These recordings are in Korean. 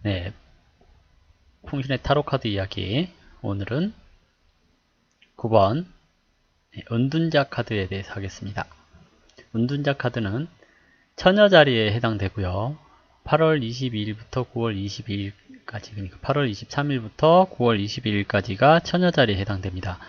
네, 풍신의 타로 카드 이야기. 오늘은 9번 은둔자 카드에 대해서 하겠습니다. 은둔자 카드는 처녀 자리에 해당되고요. 8월 22일부터 9월 22일까지, 그러니까 8월 23일부터 9월 22일까지가 처녀 자리에 해당됩니다.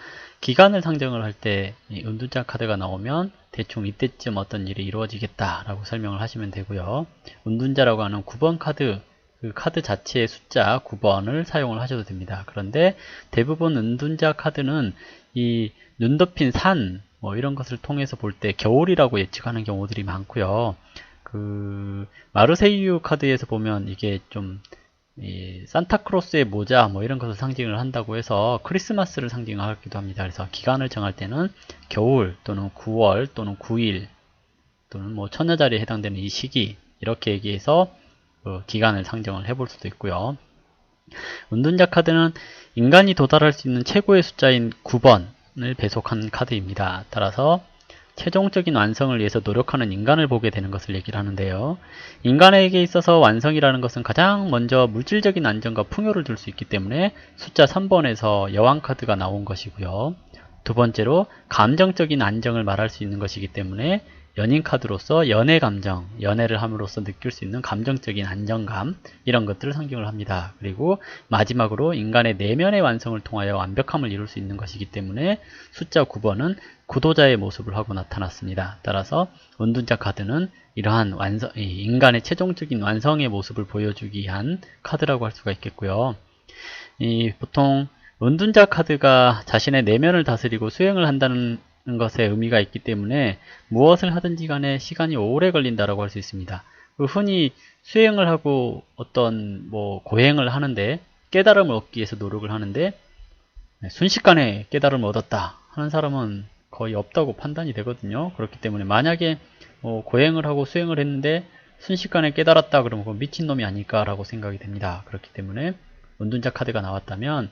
기간을 상정을 할 때 은둔자 카드가 나오면 대충 이때쯤 어떤 일이 이루어지겠다라고 설명을 하시면 되고요. 은둔자라고 하는 9번 카드, 그 카드 자체의 숫자 9번을 사용을 하셔도 됩니다. 그런데 대부분 은둔자 카드는 이 눈 덮인 산, 뭐 이런 것을 통해서 볼 때 겨울이라고 예측하는 경우들이 많고요. 그 마르세유 카드에서 보면 이게 좀 산타크로스의 모자 뭐 이런 것을 상징을 한다고 해서 크리스마스를 상징하기도 합니다. 그래서 기간을 정할 때는 겨울 또는 9월 또는 9일 또는 뭐 처녀자리에 해당되는 이 시기 이렇게 얘기해서 기간을 상정을 해볼 수도 있고요. 은둔자 카드는 인간이 도달할 수 있는 최고의 숫자인 9번을 배속한 카드입니다. 따라서 최종적인 완성을 위해서 노력하는 인간을 보게 되는 것을 얘기를 하는데요. 인간에게 있어서 완성이라는 것은 가장 먼저 물질적인 안정과 풍요를 줄 수 있기 때문에 숫자 3번에서 여왕 카드가 나온 것이고요. 두 번째로 감정적인 안정을 말할 수 있는 것이기 때문에 연인 카드로서 연애 감정, 연애를 함으로써 느낄 수 있는 감정적인 안정감 이런 것들을 상징을 합니다. 그리고 마지막으로 인간의 내면의 완성을 통하여 완벽함을 이룰 수 있는 것이기 때문에 숫자 9번은 구도자의 모습을 하고 나타났습니다. 따라서 은둔자 카드는 이러한 완성, 인간의 최종적인 완성의 모습을 보여주기 위한 카드라고 할 수가 있겠고요. 보통 은둔자 카드가 자신의 내면을 다스리고 수행을 한다는 것에 의미가 있기 때문에 무엇을 하든지 간에 시간이 오래 걸린다라고 할 수 있습니다. 흔히 수행을 하고 어떤 고행을 하는데 깨달음을 얻기 위해서 노력을 하는데 순식간에 깨달음을 얻었다 하는 사람은 거의 없다고 판단이 되거든요. 그렇기 때문에 만약에 고행을 하고 수행을 했는데 순식간에 깨달았다 그러면 그건 미친놈이 아닐까라고 생각이 됩니다. 그렇기 때문에 은둔자 카드가 나왔다면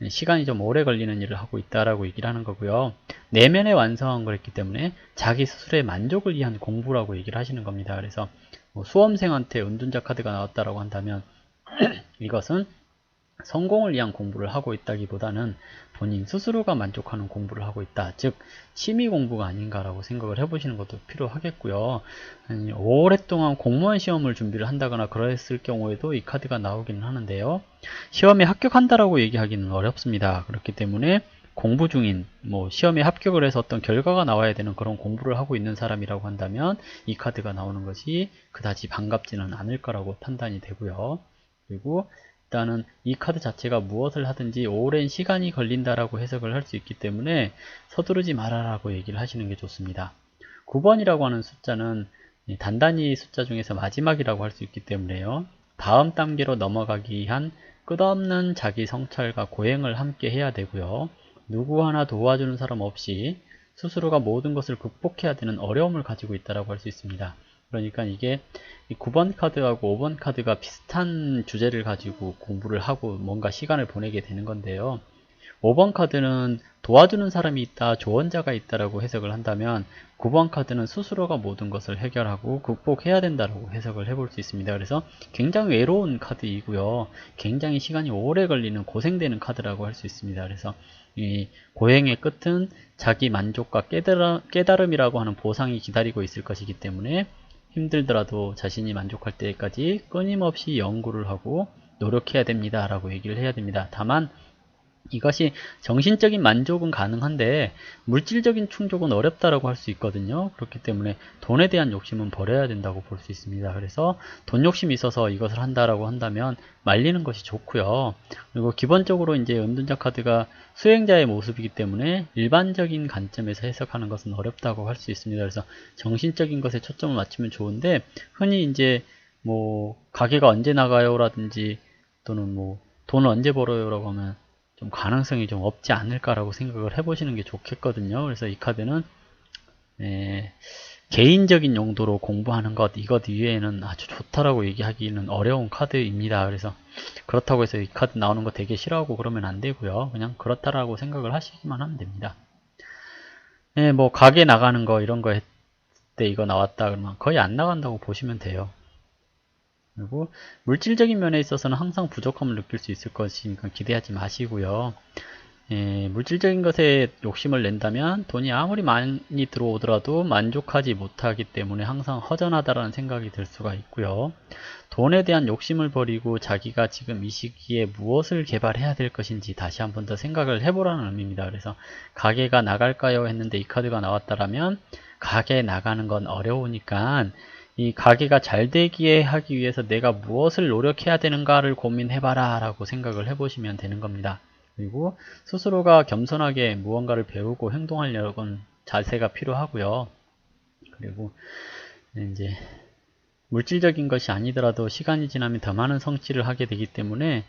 시간이 좀 오래 걸리는 일을 하고 있다라고 얘기를 하는 거고요. 내면의 완성한 거였기 때문에 자기 스스로의 만족을 위한 공부라고 얘기를 하시는 겁니다. 그래서 수험생한테 은둔자 카드가 나왔다라고 한다면 이것은 성공을 위한 공부를 하고 있다기보다는 본인 스스로가 만족하는 공부를 하고 있다. 즉 취미 공부가 아닌가라고 생각을 해보시는 것도 필요하겠고요. 오랫동안 공무원 시험을 준비를 한다거나 그랬을 경우에도 이 카드가 나오기는 하는데요. 시험에 합격한다라고 얘기하기는 어렵습니다. 그렇기 때문에 공부 중인, 시험에 합격을 해서 어떤 결과가 나와야 되는 그런 공부를 하고 있는 사람이라고 한다면 이 카드가 나오는 것이 그다지 반갑지는 않을 거라고 판단이 되고요. 그리고 일단은 이 카드 자체가 무엇을 하든지 오랜 시간이 걸린다라고 해석을 할 수 있기 때문에 서두르지 말아라고 얘기를 하시는 게 좋습니다. 9번이라고 하는 숫자는 단단히 숫자 중에서 마지막이라고 할 수 있기 때문에요. 다음 단계로 넘어가기 위한 끝없는 자기 성찰과 고행을 함께 해야 되고요. 누구 하나 도와주는 사람 없이 스스로가 모든 것을 극복해야 되는 어려움을 가지고 있다고 할 수 있습니다. 그러니까 이게 9번 카드하고 5번 카드가 비슷한 주제를 가지고 공부를 하고 뭔가 시간을 보내게 되는 건데요. 5번 카드는 도와주는 사람이 있다, 조언자가 있다라고 해석을 한다면 9번 카드는 스스로가 모든 것을 해결하고 극복해야 된다라고 해석을 해볼 수 있습니다. 그래서 굉장히 외로운 카드이고요. 굉장히 시간이 오래 걸리는 고생되는 카드라고 할 수 있습니다. 그래서 이 고행의 끝은 자기 만족과 깨달음이라고 하는 보상이 기다리고 있을 것이기 때문에 힘들더라도 자신이 만족할 때까지 끊임없이 연구를 하고 노력해야 됩니다 라고 얘기를 해야 됩니다. 다만 이것이 정신적인 만족은 가능한데 물질적인 충족은 어렵다라고 할 수 있거든요. 그렇기 때문에 돈에 대한 욕심은 버려야 된다고 볼 수 있습니다. 그래서 돈 욕심이 있어서 이것을 한다라고 한다면 말리는 것이 좋고요. 그리고 기본적으로 이제 은둔자 카드가 수행자의 모습이기 때문에 일반적인 관점에서 해석하는 것은 어렵다고 할 수 있습니다. 그래서 정신적인 것에 초점을 맞추면 좋은데 흔히 이제 가게가 언제 나가요 라든지 또는 돈을 언제 벌어요 라고 하면 좀 가능성이 좀 없지 않을까라고 생각을 해보시는 게 좋겠거든요. 그래서 이 카드는 개인적인 용도로 공부하는 것 이것 이외에는 아주 좋다라고 얘기하기는 어려운 카드입니다. 그래서 그렇다고 해서 이 카드 나오는 거 되게 싫어하고 그러면 안 되고요. 그냥 그렇다라고 생각을 하시기만 하면 됩니다. 가게 나가는 거 이런 거 했을 때 이거 나왔다 그러면 거의 안 나간다고 보시면 돼요. 그리고 물질적인 면에 있어서는 항상 부족함을 느낄 수 있을 것이니까 기대하지 마시고요. 물질적인 것에 욕심을 낸다면 돈이 아무리 많이 들어오더라도 만족하지 못하기 때문에 항상 허전하다라는 생각이 들 수가 있고요. 돈에 대한 욕심을 버리고 자기가 지금 이 시기에 무엇을 개발해야 될 것인지 다시 한번 더 생각을 해보라는 의미입니다. 그래서 가게가 나갈까요? 했는데 이 카드가 나왔다라면 가게 나가는 건 어려우니까 이 가게가 잘 되기에 하기 위해서 내가 무엇을 노력해야 되는가를 고민해봐라 라고 생각을 해보시면 되는 겁니다. 그리고 스스로가 겸손하게 무언가를 배우고 행동하려는 자세가 필요하고요. 그리고 이제 물질적인 것이 아니더라도 시간이 지나면 더 많은 성취를 하게 되기 때문에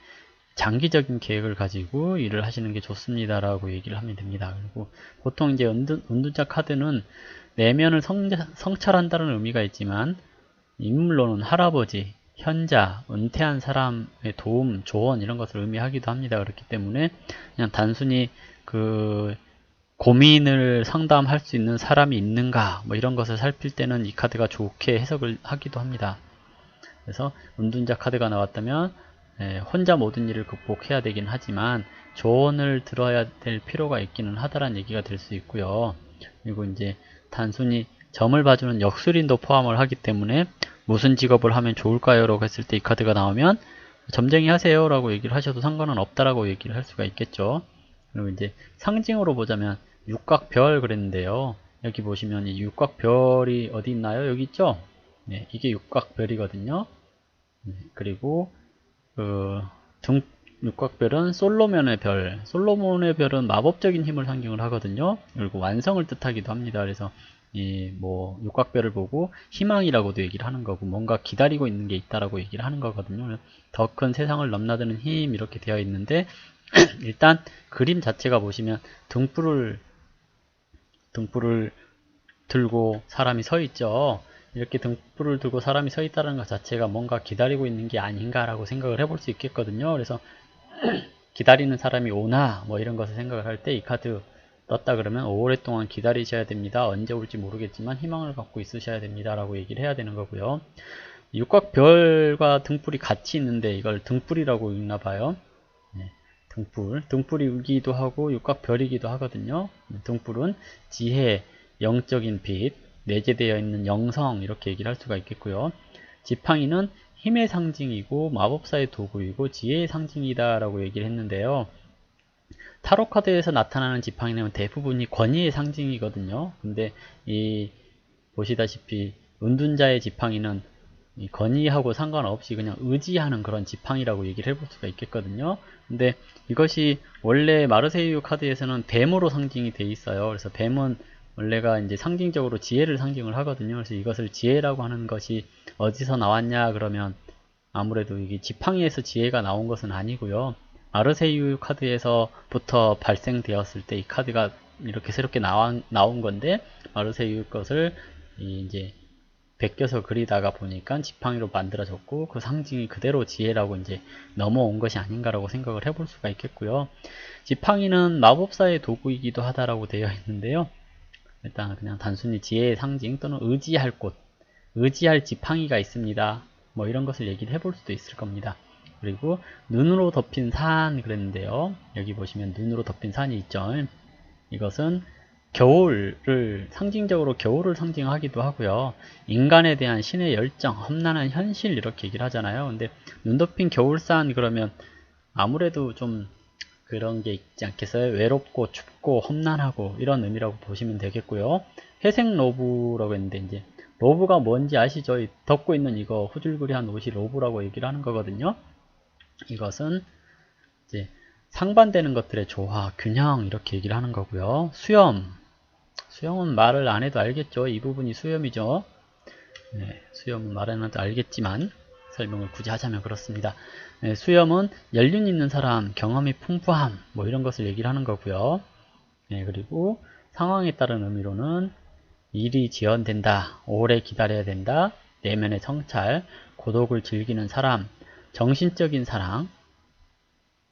장기적인 계획을 가지고 일을 하시는 게 좋습니다 라고 얘기를 하면 됩니다. 그리고 보통 이제 은둔자 카드는 내면을 성찰한다는 의미가 있지만 인물로는 할아버지, 현자, 은퇴한 사람의 도움, 조언 이런 것을 의미하기도 합니다. 그렇기 때문에 그냥 단순히 그 고민을 상담할 수 있는 사람이 있는가 뭐 이런 것을 살필 때는 이 카드가 좋게 해석을 하기도 합니다. 그래서 은둔자 카드가 나왔다면 혼자 모든 일을 극복해야 되긴 하지만 조언을 들어야 될 필요가 있기는 하다라는 얘기가 될 수 있고요. 그리고 이제 단순히 점을 봐주는 역술인도 포함을 하기 때문에 무슨 직업을 하면 좋을까요? 라고 했을 때 이 카드가 나오면 점쟁이 하세요 라고 얘기를 하셔도 상관은 없다라고 얘기를 할 수가 있겠죠. 그리고 이제 상징으로 보자면 육각별 그랬는데요. 여기 보시면 이 육각별이 어디 있나요? 여기 있죠? 네, 이게 육각별이거든요. 네, 그리고 육각별은 솔로몬의 별. 솔로몬의 별은 마법적인 힘을 상징을 하거든요. 그리고 완성을 뜻하기도 합니다. 그래서 이 육각별을 보고 희망이라고도 얘기를 하는 거고 뭔가 기다리고 있는 게 있다라고 얘기를 하는 거거든요. 더 큰 세상을 넘나드는 힘 이렇게 되어 있는데 일단 그림 자체가 보시면 등불을 들고 사람이 서 있죠. 이렇게 등불을 들고 사람이 서 있다는 것 자체가 뭔가 기다리고 있는 게 아닌가라고 생각을 해볼 수 있겠거든요. 그래서 기다리는 사람이 오나 뭐 이런 것을 생각을 할 때 이 카드 떴다 그러면 오랫동안 기다리셔야 됩니다. 언제 올지 모르겠지만 희망을 갖고 있으셔야 됩니다. 라고 얘기를 해야 되는 거고요. 육각별과 등불이 같이 있는데 이걸 등불이라고 읽나 봐요. 네, 등불이기도 하고 육각별이기도 하거든요. 등불은 지혜, 영적인 빛, 내재되어 있는 영성 이렇게 얘기를 할 수가 있겠고요. 지팡이는 힘의 상징이고 마법사의 도구이고 지혜의 상징이다 라고 얘기를 했는데요. 타로 카드에서 나타나는 지팡이는 대부분이 권위의 상징이거든요. 근데 이 보시다시피 은둔자의 지팡이는 이 권위하고 상관없이 그냥 의지하는 그런 지팡이라고 얘기를 해볼 수가 있겠거든요. 근데 이것이 원래 마르세유 카드에서는 뱀으로 상징이 돼 있어요. 그래서 뱀은 원래가 이제 상징적으로 지혜를 상징을 하거든요. 그래서 이것을 지혜라고 하는 것이 어디서 나왔냐 그러면 아무래도 이게 지팡이에서 지혜가 나온 것은 아니고요. 마르세유 카드에서부터 발생되었을 때 이 카드가 이렇게 새롭게 나온 건데 마르세유 것을 이제 베껴서 그리다가 보니까 지팡이로 만들어졌고 그 상징이 그대로 지혜라고 이제 넘어온 것이 아닌가라고 생각을 해볼 수가 있겠고요. 지팡이는 마법사의 도구이기도 하다라고 되어 있는데요. 일단 그냥 단순히 지혜의 상징 또는 의지할 곳, 의지할 지팡이가 있습니다. 뭐 이런 것을 얘기를 해볼 수도 있을 겁니다. 그리고 눈으로 덮인 산 그랬는데요. 여기 보시면 눈으로 덮인 산이 있죠. 이것은 겨울을 상징적으로 겨울을 상징하기도 하고요. 인간에 대한 신의 열정, 험난한 현실 이렇게 얘기를 하잖아요. 근데 눈 덮인 겨울산 그러면 아무래도 좀 그런 게 있지 않겠어요? 외롭고 춥고 험난하고 이런 의미라고 보시면 되겠고요. 회색 로브라고 했는데 이제 로브가 뭔지 아시죠? 덮고 있는 이거 후줄그리한 옷이 로브라고 얘기를 하는 거거든요. 이것은 이제 상반되는 것들의 조화, 균형 이렇게 얘기를 하는 거고요. 수염은 말을 안 해도 알겠죠. 이 부분이 수염이죠. 네, 수염은 말 안 해도 알겠지만 설명을 굳이 하자면 그렇습니다. 네, 수염은 연륜 있는 사람, 경험이 풍부함 뭐 이런 것을 얘기를 하는 거고요. 네, 그리고 상황에 따른 의미로는 일이 지연된다, 오래 기다려야 된다, 내면의 성찰, 고독을 즐기는 사람, 정신적인 사랑,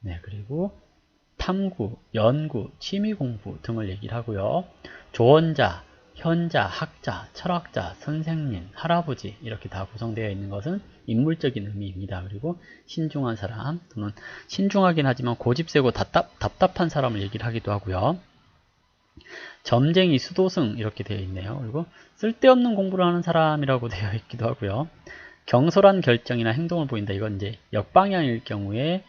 네, 그리고 탐구, 연구, 취미공부 등을 얘기를 하고요. 조언자, 현자, 학자, 철학자, 선생님, 할아버지 이렇게 다 구성되어 있는 것은 인물적인 의미입니다. 그리고 신중한 사람 또는 신중하긴 하지만 고집세고 답답한 사람을 얘기를 하기도 하고요. 점쟁이, 수도승 이렇게 되어 있네요. 그리고 쓸데없는 공부를 하는 사람이라고 되어 있기도 하고요. 경솔한 결정이나 행동을 보인다. 이건 이제 역방향일 경우에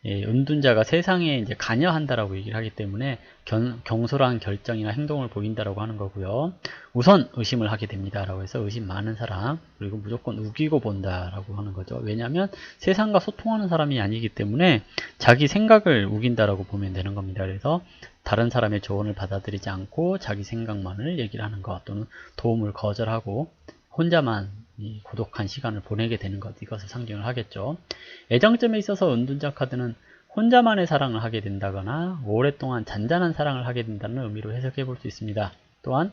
은둔자가 세상에 이제 관여한다라고 얘기를 하기 때문에 경솔한 결정이나 행동을 보인다라고 하는 거고요. 우선 의심을 하게 됩니다라고 해서 의심 많은 사람, 그리고 무조건 우기고 본다라고 하는 거죠. 왜냐하면 세상과 소통하는 사람이 아니기 때문에 자기 생각을 우긴다라고 보면 되는 겁니다. 그래서 다른 사람의 조언을 받아들이지 않고 자기 생각만을 얘기를 하는 것, 또는 도움을 거절하고 혼자만 이 고독한 시간을 보내게 되는 것, 이것을 상징을 하겠죠. 애정점에 있어서 은둔자 카드는 혼자만의 사랑을 하게 된다거나 오랫동안 잔잔한 사랑을 하게 된다는 의미로 해석해 볼 수 있습니다. 또한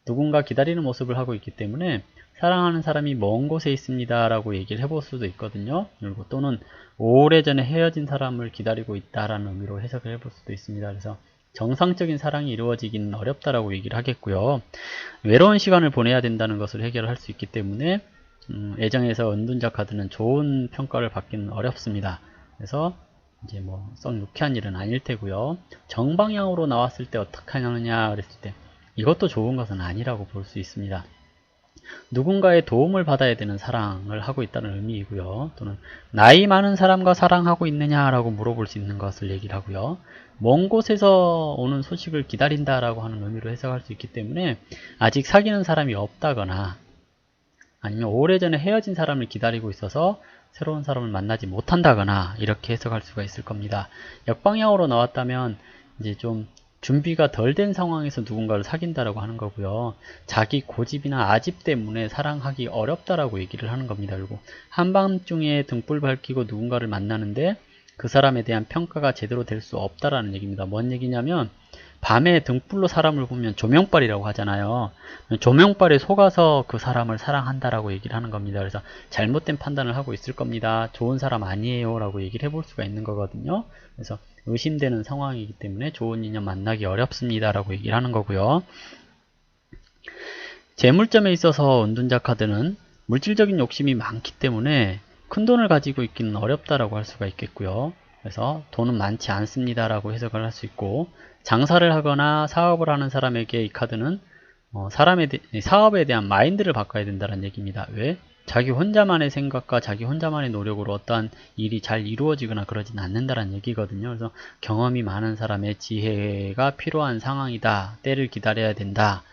누군가 기다리는 모습을 하고 있기 때문에 사랑하는 사람이 먼 곳에 있습니다 라고 얘기를 해볼 수도 있거든요. 그리고 또는 오래전에 헤어진 사람을 기다리고 있다라는 의미로 해석을 해볼 수도 있습니다. 그래서 정상적인 사랑이 이루어지기는 어렵다라고 얘기를 하겠고요. 외로운 시간을 보내야 된다는 것을 해결할 수 있기 때문에 애정에서 은둔자 카드는 좋은 평가를 받기는 어렵습니다. 그래서 이제 뭐 썩 유쾌한 일은 아닐 테고요. 정방향으로 나왔을 때 어떻게 하느냐 그랬을 때 이것도 좋은 것은 아니라고 볼 수 있습니다. 누군가의 도움을 받아야 되는 사랑을 하고 있다는 의미이고요. 또는 나이 많은 사람과 사랑하고 있느냐라고 물어볼 수 있는 것을 얘기를 하고요. 먼 곳에서 오는 소식을 기다린다라고 하는 의미로 해석할 수 있기 때문에 아직 사귀는 사람이 없다거나 아니면 오래전에 헤어진 사람을 기다리고 있어서 새로운 사람을 만나지 못한다거나 이렇게 해석할 수가 있을 겁니다. 역방향으로 나왔다면 이제 좀 준비가 덜 된 상황에서 누군가를 사귄다라고 하는 거고요. 자기 고집이나 아집 때문에 사랑하기 어렵다라고 얘기를 하는 겁니다. 그리고 한밤중에 등불 밝히고 누군가를 만나는데 그 사람에 대한 평가가 제대로 될 수 없다라는 얘기입니다. 뭔 얘기냐면 밤에 등불로 사람을 보면 조명빨이라고 하잖아요. 조명빨에 속아서 그 사람을 사랑한다라고 얘기를 하는 겁니다. 그래서 잘못된 판단을 하고 있을 겁니다. 좋은 사람 아니에요 라고 얘기를 해볼 수가 있는 거거든요. 그래서 의심되는 상황이기 때문에 좋은 인연 만나기 어렵습니다 라고 얘기를 하는 거고요. 재물점에 있어서 은둔자 카드는 물질적인 욕심이 많기 때문에 큰 돈을 가지고 있기는 어렵다라고 할 수가 있겠고요. 그래서 돈은 많지 않습니다 라고 해석을 할 수 있고, 장사를 하거나 사업을 하는 사람에게 이 카드는 사업에 대한 마인드를 바꿔야 된다는 얘기입니다. 왜? 자기 혼자만의 생각과 자기 혼자만의 노력으로 어떠한 일이 잘 이루어지거나 그러진 않는다는 얘기거든요. 그래서 경험이 많은 사람의 지혜가 필요한 상황이다. 때를 기다려야 된다.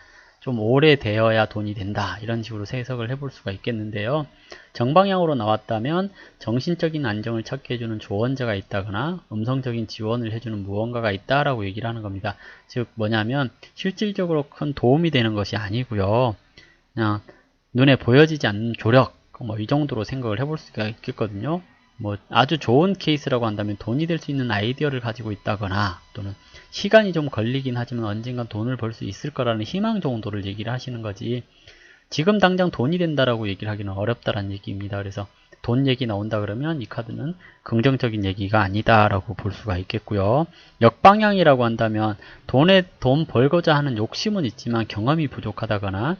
좀 오래 되어야 돈이 된다. 이런 식으로 해석을 해볼 수가 있겠는데요. 정방향으로 나왔다면 정신적인 안정을 찾게 해주는 조언자가 있다거나 음성적인 지원을 해주는 무언가가 있다라고 얘기를 하는 겁니다. 즉 뭐냐면 실질적으로 큰 도움이 되는 것이 아니고요. 그냥 눈에 보여지지 않는 조력, 뭐 이 정도로 생각을 해볼 수가 있겠거든요. 뭐 아주 좋은 케이스라고 한다면 돈이 될 수 있는 아이디어를 가지고 있다거나, 또는 시간이 좀 걸리긴 하지만 언젠간 돈을 벌 수 있을 거라는 희망 정도를 얘기를 하시는 거지, 지금 당장 돈이 된다라고 얘기를 하기는 어렵다라는 얘기입니다. 그래서 돈 얘기 나온다 그러면 이 카드는 긍정적인 얘기가 아니다라고 볼 수가 있겠고요. 역방향이라고 한다면 돈 벌고자 하는 욕심은 있지만 경험이 부족하다거나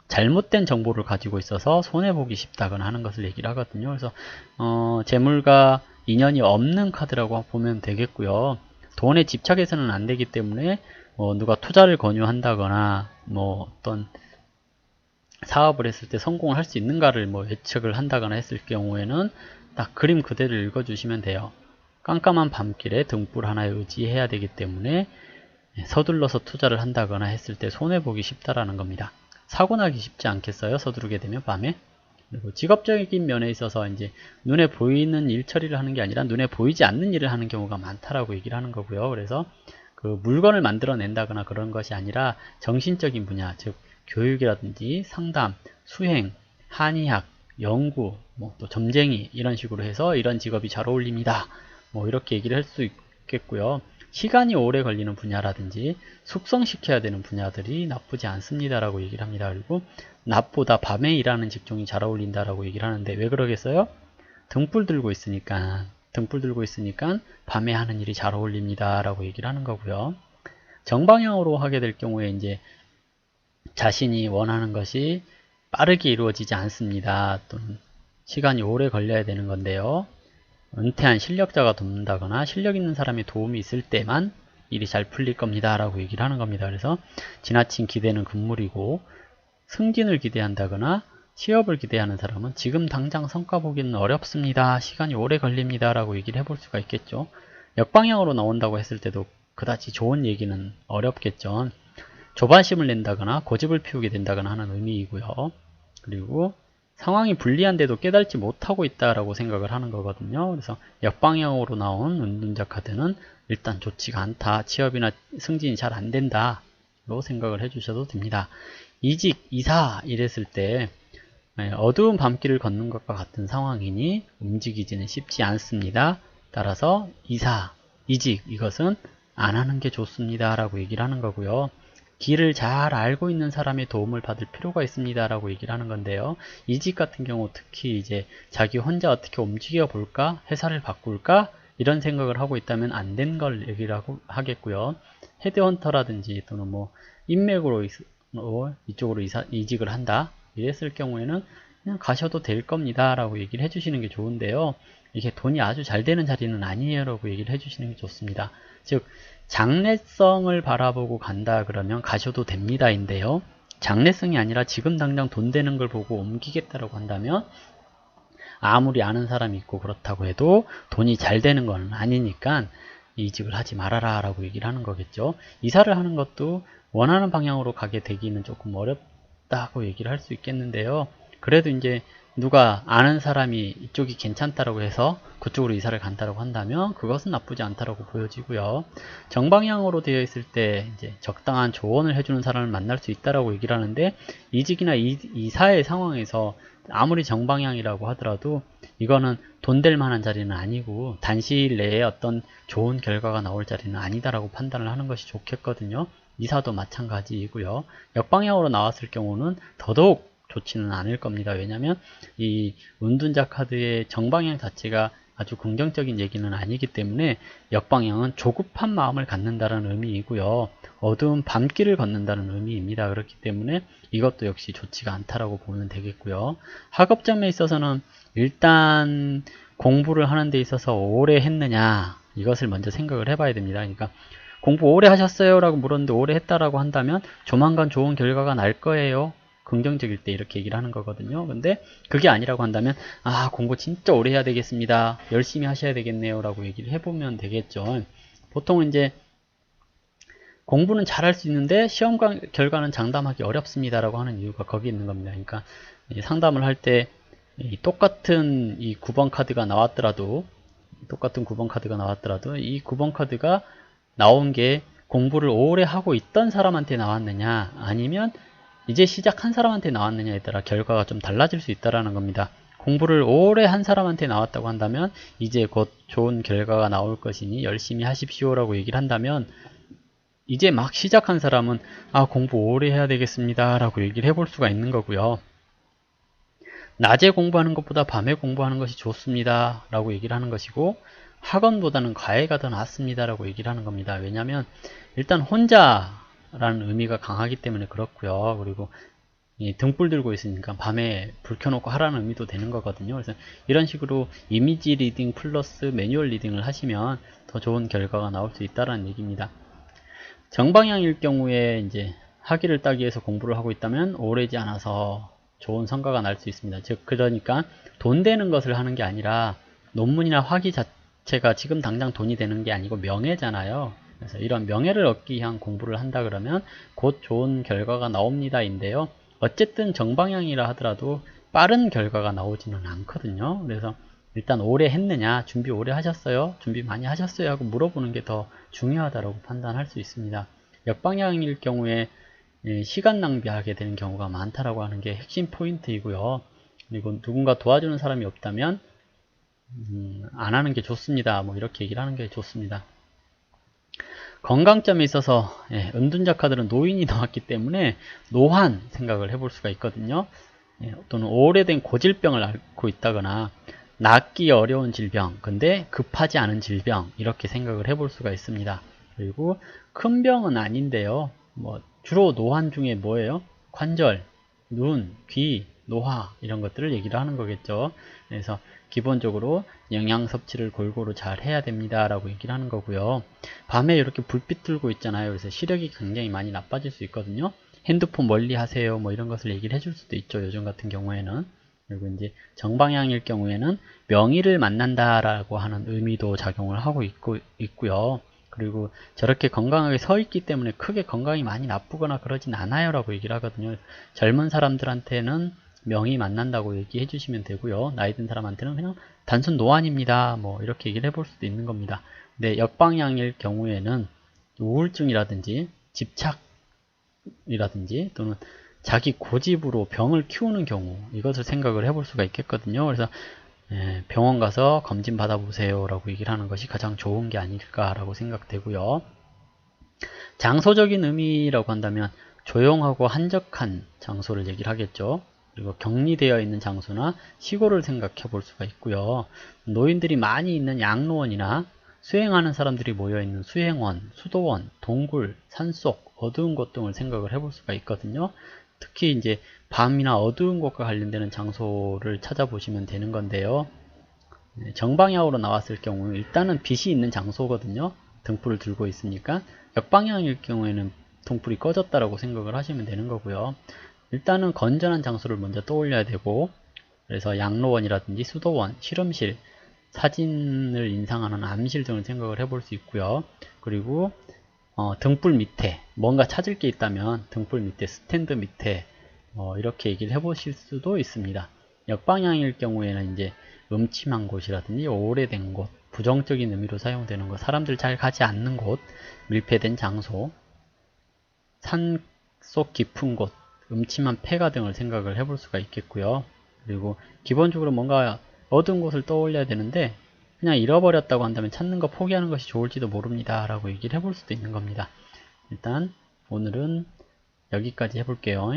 잘못된 정보를 가지고 있어서 손해보기 쉽다거나 하는 것을 얘기를 하거든요. 그래서 재물과 인연이 없는 카드라고 보면 되겠고요. 돈에 집착해서는 안 되기 때문에 누가 투자를 권유한다거나 뭐 어떤 사업을 했을 때 성공을 할 수 있는가를 뭐 예측을 한다거나 했을 경우에는 딱 그림 그대로 읽어주시면 돼요. 깜깜한 밤길에 등불 하나에 의지해야 되기 때문에 서둘러서 투자를 한다거나 했을 때 손해보기 쉽다라는 겁니다. 사고 나기 쉽지 않겠어요? 서두르게 되면 밤에. 그리고 직업적인 면에 있어서 이제 눈에 보이는 일 처리를 하는 게 아니라 눈에 보이지 않는 일을 하는 경우가 많다라고 얘기를 하는 거고요. 그래서 그 물건을 만들어낸다거나 그런 것이 아니라 정신적인 분야, 즉 교육이라든지 상담, 수행, 한의학, 연구, 뭐 또 점쟁이 이런 식으로 해서 이런 직업이 잘 어울립니다. 뭐 이렇게 얘기를 할 수 있겠고요. 시간이 오래 걸리는 분야라든지 숙성시켜야 되는 분야들이 나쁘지 않습니다라고 얘기를 합니다. 그리고 낮보다 밤에 일하는 직종이 잘 어울린다라고 얘기를 하는데 왜 그러겠어요? 등불 들고 있으니까 밤에 하는 일이 잘 어울립니다라고 얘기를 하는 거고요. 정방향으로 하게 될 경우에 이제 자신이 원하는 것이 빠르게 이루어지지 않습니다. 또는 시간이 오래 걸려야 되는 건데요. 은퇴한 실력자가 돕는다거나 실력 있는 사람의 도움이 있을 때만 일이 잘 풀릴 겁니다 라고 얘기를 하는 겁니다. 그래서 지나친 기대는 금물이고, 승진을 기대한다거나 취업을 기대하는 사람은 지금 당장 성과 보기는 어렵습니다, 시간이 오래 걸립니다 라고 얘기를 해볼 수가 있겠죠. 역방향으로 나온다고 했을 때도 그다지 좋은 얘기는 어렵겠죠. 조바심을 낸다거나 고집을 피우게 된다거나 하는 의미이고요. 그리고 상황이 불리한데도 깨달지 못하고 있다라고 생각을 하는 거거든요. 그래서 역방향으로 나온 은둔자 카드는 일단 좋지가 않다, 취업이나 승진이 잘 안 된다 로 생각을 해주셔도 됩니다. 이직, 이사 이랬을 때 어두운 밤길을 걷는 것과 같은 상황이니 움직이지는 쉽지 않습니다. 따라서 이사, 이직 이것은 안 하는 게 좋습니다 라고 얘기를 하는 거고요. 길을 잘 알고 있는 사람의 도움을 받을 필요가 있습니다 라고 얘기를 하는 건데요. 이직 같은 경우 특히 이제 자기 혼자 어떻게 움직여 볼까, 회사를 바꿀까 이런 생각을 하고 있다면 안 된 걸 얘기를 하겠고요. 헤드헌터라든지 또는 뭐 인맥으로 이쪽으로 이직을 한다 이랬을 경우에는 그냥 가셔도 될 겁니다 라고 얘기를 해주시는 게 좋은데요. 이게 돈이 아주 잘 되는 자리는 아니에요 라고 얘기를 해주시는 게 좋습니다. 즉 장래성을 바라보고 간다 그러면 가셔도 됩니다 인데요, 장래성이 아니라 지금 당장 돈 되는 걸 보고 옮기겠다라고 한다면 아무리 아는 사람이 있고 그렇다고 해도 돈이 잘 되는 건 아니니까 이직을 하지 말아라 라고 얘기를 하는 거겠죠. 이사를 하는 것도 원하는 방향으로 가게 되기는 조금 어렵다고 얘기를 할 수 있겠는데요. 그래도 이제 누가 아는 사람이 이쪽이 괜찮다라고 해서 그쪽으로 이사를 간다라고 한다면 그것은 나쁘지 않다라고 보여지고요. 정방향으로 되어 있을 때 이제 적당한 조언을 해주는 사람을 만날 수 있다라고 얘기를 하는데, 이직이나 이사의 상황에서 아무리 정방향이라고 하더라도 이거는 돈 될 만한 자리는 아니고 단시일 내에 어떤 좋은 결과가 나올 자리는 아니다라고 판단을 하는 것이 좋겠거든요. 이사도 마찬가지이고요. 역방향으로 나왔을 경우는 더더욱 좋지는 않을 겁니다. 왜냐하면 이 은둔자 카드의 정방향 자체가 아주 긍정적인 얘기는 아니기 때문에 역방향은 조급한 마음을 갖는다는 의미이고요. 어두운 밤길을 걷는다는 의미입니다. 그렇기 때문에 이것도 역시 좋지가 않다라고 보면 되겠고요. 학업점에 있어서는 일단 공부를 하는 데 있어서 오래 했느냐 이것을 먼저 생각을 해봐야 됩니다. 그러니까 공부 오래 하셨어요? 라고 물었는데 오래 했다라고 한다면 조만간 좋은 결과가 날 거예요. 긍정적일 때 이렇게 얘기를 하는 거거든요. 근데 그게 아니라고 한다면 아 공부 진짜 오래 해야 되겠습니다, 열심히 하셔야 되겠네요 라고 얘기를 해보면 되겠죠. 보통은 이제 공부는 잘할 수 있는데 시험 결과는 장담하기 어렵습니다 라고 하는 이유가 거기 있는 겁니다. 그러니까 상담을 할 때 똑같은 이 9번 카드가 나왔더라도 이 9번 카드가 나온 게 공부를 오래 하고 있던 사람한테 나왔느냐 아니면 이제 시작한 사람한테 나왔느냐에 따라 결과가 좀 달라질 수 있다는 겁니다. 공부를 오래 한 사람한테 나왔다고 한다면 이제 곧 좋은 결과가 나올 것이니 열심히 하십시오 라고 얘기를 한다면, 이제 막 시작한 사람은 아 공부 오래 해야 되겠습니다 라고 얘기를 해볼 수가 있는 거고요. 낮에 공부하는 것보다 밤에 공부하는 것이 좋습니다 라고 얘기를 하는 것이고, 학원보다는 과외가 더 낫습니다 라고 얘기를 하는 겁니다. 왜냐하면 일단 혼자라는 의미가 강하기 때문에 그렇고요. 그리고 등불 들고 있으니까 밤에 불 켜놓고 하라는 의미도 되는 거거든요. 그래서 이런 식으로 이미지 리딩 플러스 매뉴얼 리딩을 하시면 더 좋은 결과가 나올 수 있다는 얘기입니다. 정방향일 경우에 이제 학위를 따기 위해서 공부를 하고 있다면 오래지 않아서 좋은 성과가 날 수 있습니다. 즉 그러니까 돈 되는 것을 하는 게 아니라 논문이나 학위 자체가 지금 당장 돈이 되는 게 아니고 명예잖아요. 그래서 이런 명예를 얻기 위한 공부를 한다 그러면 곧 좋은 결과가 나옵니다 인데요, 어쨌든 정방향이라 하더라도 빠른 결과가 나오지는 않거든요. 그래서 일단 오래 했느냐, 준비 오래 하셨어요? 준비 많이 하셨어요? 하고 물어보는 게 더 중요하다고 판단할 수 있습니다. 역방향일 경우에 시간 낭비하게 되는 경우가 많다라고 하는 게 핵심 포인트이고요. 그리고 누군가 도와주는 사람이 없다면 안 하는 게 좋습니다. 뭐 이렇게 얘기를 하는 게 좋습니다. 건강점에 있어서 은둔자 카드는 노인이 나왔기 때문에 노환 생각을 해볼 수가 있거든요. 또는 오래된 고질병을 앓고 있다거나 낫기 어려운 질병 근데 급하지 않은 질병 이렇게 생각을 해볼 수가 있습니다. 그리고 큰 병은 아닌데요, 뭐 주로 노환 중에 뭐예요? 관절, 눈, 귀, 노화 이런 것들을 얘기를 하는 거겠죠. 그래서 기본적으로 영양 섭취를 골고루 잘 해야 됩니다 라고 얘기를 하는 거고요. 밤에 이렇게 불빛 들고 있잖아요. 그래서 시력이 굉장히 많이 나빠질 수 있거든요. 핸드폰 멀리 하세요 뭐 이런 것을 얘기를 해줄 수도 있죠. 요즘 같은 경우에는. 그리고 이제 정방향일 경우에는 명의를 만난다라고 하는 의미도 작용을 하고 있고요. 그리고 저렇게 건강하게 서 있기 때문에 크게 건강이 많이 나쁘거나 그러진 않아요 라고 얘기를 하거든요. 젊은 사람들한테는 명의 만난다고 얘기해 주시면 되고요. 나이 든 사람한테는 그냥 단순 노안입니다 뭐 이렇게 얘기를 해볼 수도 있는 겁니다. 근데 역방향일 경우에는 우울증이라든지 집착이라든지 또는 자기 고집으로 병을 키우는 경우, 이것을 생각을 해볼 수가 있겠거든요. 그래서 병원 가서 검진 받아보세요 라고 얘기를 하는 것이 가장 좋은 게 아닐까라고 생각되고요. 장소적인 의미라고 한다면 조용하고 한적한 장소를 얘기를 하겠죠. 그리고 격리되어 있는 장소나 시골을 생각해 볼 수가 있고요. 노인들이 많이 있는 양로원이나 수행하는 사람들이 모여있는 수행원, 수도원, 동굴, 산속, 어두운 곳 등을 생각을 해볼 수가 있거든요. 특히 이제 밤이나 어두운 곳과 관련되는 장소를 찾아보시면 되는 건데요. 정방향으로 나왔을 경우 일단은 빛이 있는 장소거든요. 등불을 들고 있으니까. 역방향일 경우에는 등불이 꺼졌다라고 생각을 하시면 되는 거고요. 일단은 건전한 장소를 먼저 떠올려야 되고, 그래서 양로원이라든지 수도원, 실험실, 사진을 인상하는 암실 등을 생각을 해볼 수 있고요. 그리고 등불 밑에 뭔가 찾을 게 있다면 등불 밑에, 스탠드 밑에 이렇게 얘기를 해보실 수도 있습니다. 역방향일 경우에는 이제 음침한 곳이라든지 오래된 곳, 부정적인 의미로 사용되는 곳, 사람들 잘 가지 않는 곳, 밀폐된 장소, 산속 깊은 곳, 음침한 폐가 등을 생각을 해볼 수가 있겠고요. 그리고 기본적으로 뭔가 어두운 곳을 떠올려야 되는데 그냥 잃어버렸다고 한다면 찾는 거 포기하는 것이 좋을지도 모릅니다 라고 얘기를 해볼 수도 있는 겁니다. 일단 오늘은 여기까지 해볼게요.